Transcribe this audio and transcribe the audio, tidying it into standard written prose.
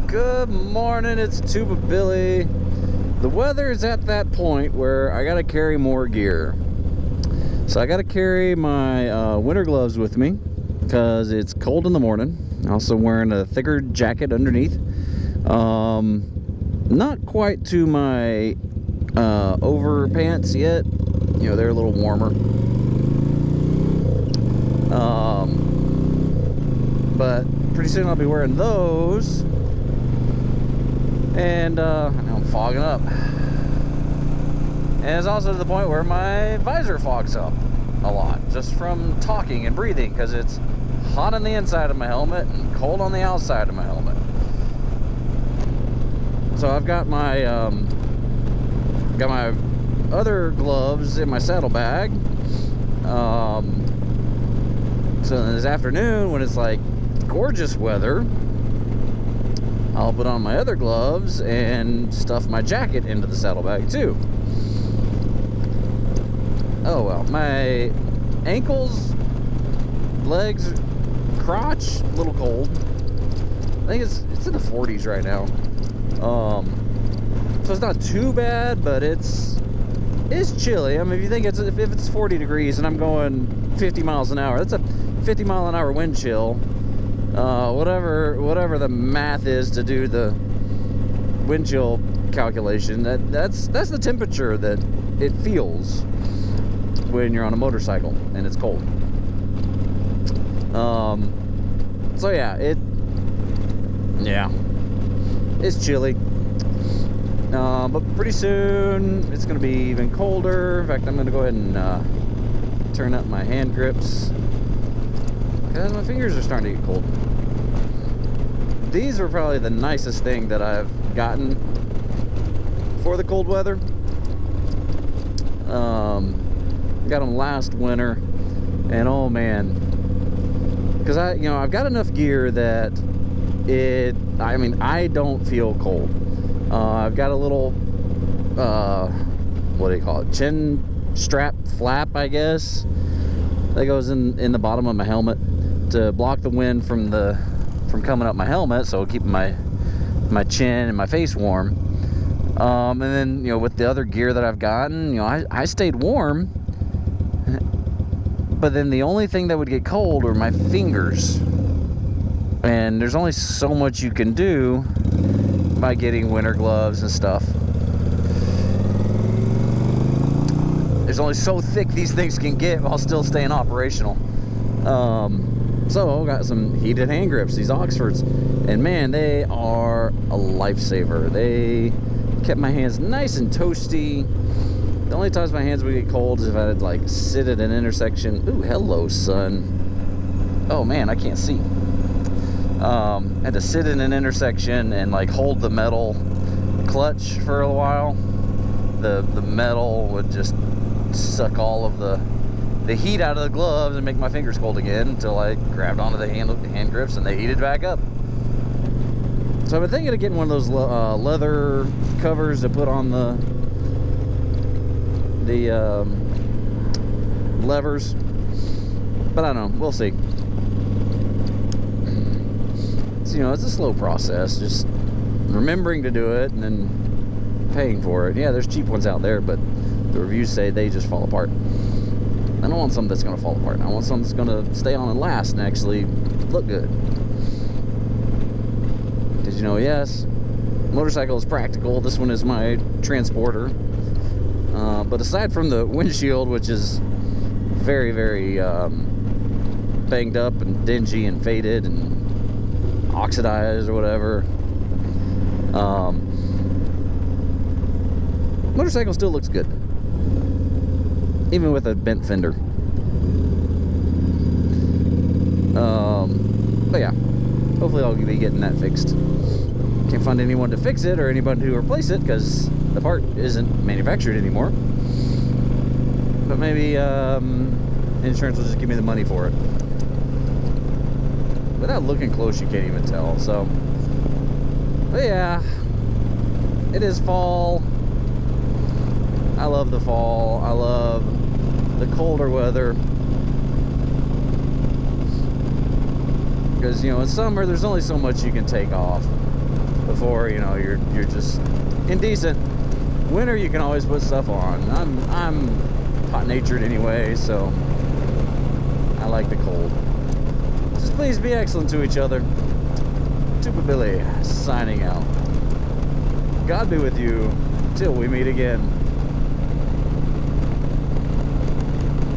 Good morning, it's Tuba Billy. The weather is at that point where I gotta carry more gear. So I gotta carry my winter gloves with me because it's cold in the morning. Also wearing a thicker jacket underneath. Not quite to my overpants yet. You know, they're a little warmer. But pretty soon I'll be wearing those. And I know I'm fogging up. And it's also to the point where my visor fogs up a lot just from talking and breathing, because it's hot on the inside of my helmet and cold on the outside of my helmet. So I've got my other gloves in my saddlebag. So this afternoon, when it's like gorgeous weather, I'll put on my other gloves and stuff my jacket into the saddlebag too. Oh well, my ankles, legs, crotch, a little cold. I think it's in the 40s right now. So it's not too bad, but it's chilly. I mean, if you think if it's 40 degrees and I'm going 50 miles an hour, that's a 50 mile an hour wind chill. Whatever the math is to do the wind chill calculation, that's the temperature that it feels when you're on a motorcycle and it's cold. So yeah, it's chilly. But pretty soon it's gonna be even colder. In fact, I'm gonna go ahead and turn up my hand grips because my fingers are starting to get cold. These were probably the nicest thing that I've gotten for the cold weather. Got them last winter, and oh man, because I've got enough gear that I don't feel cold. I've got a little what do you call it, chin strap flap, I guess, that goes in the bottom of my helmet to block the wind from coming up my helmet, so keeping my chin and my face warm. And then with the other gear that I've gotten, I stayed warm, but then the only thing that would get cold were my fingers, and there's only so much you can do by getting winter gloves and stuff. There's only so thick these things can get while still staying operational. So I got some heated hand grips, these Oxfords, and man, they are a lifesaver. They kept my hands nice and toasty. The only times my hands would get cold is if I had like sit at an intersection. Ooh, hello, sun. Oh man, I can't see. Had to sit in an intersection and like hold the metal clutch for a while. The metal would just suck all of the heat out of the gloves and make my fingers cold again until I grabbed onto the hand grips and they heated back up. So I've been thinking of getting one of those leather covers to put on the levers, but I don't know, we'll see. So, it's a slow process, just remembering to do it and then paying for it. Yeah, there's cheap ones out there, but the reviews say they just fall apart. I don't want something that's going to fall apart. I want something that's going to stay on and last and actually look good. Because, yes, motorcycle is practical. This one is my transporter. But aside from the windshield, which is very, very banged up and dingy and faded and oxidized or whatever, motorcycle still looks good, even with a bent fender. But yeah, hopefully I'll be getting that fixed. Can't find anyone to fix it or anybody to replace it because the part isn't manufactured anymore. But maybe insurance will just give me the money for it. Without looking close, you can't even tell. So, but yeah, it is fall. I love the fall. I love the colder weather. Because, in summer, there's only so much you can take off. before, you know, you're just indecent. Winter, you can always put stuff on. I'm hot-natured anyway, so I like the cold. Just please be excellent to each other. Tuba Billy signing out. God be with you till we meet again.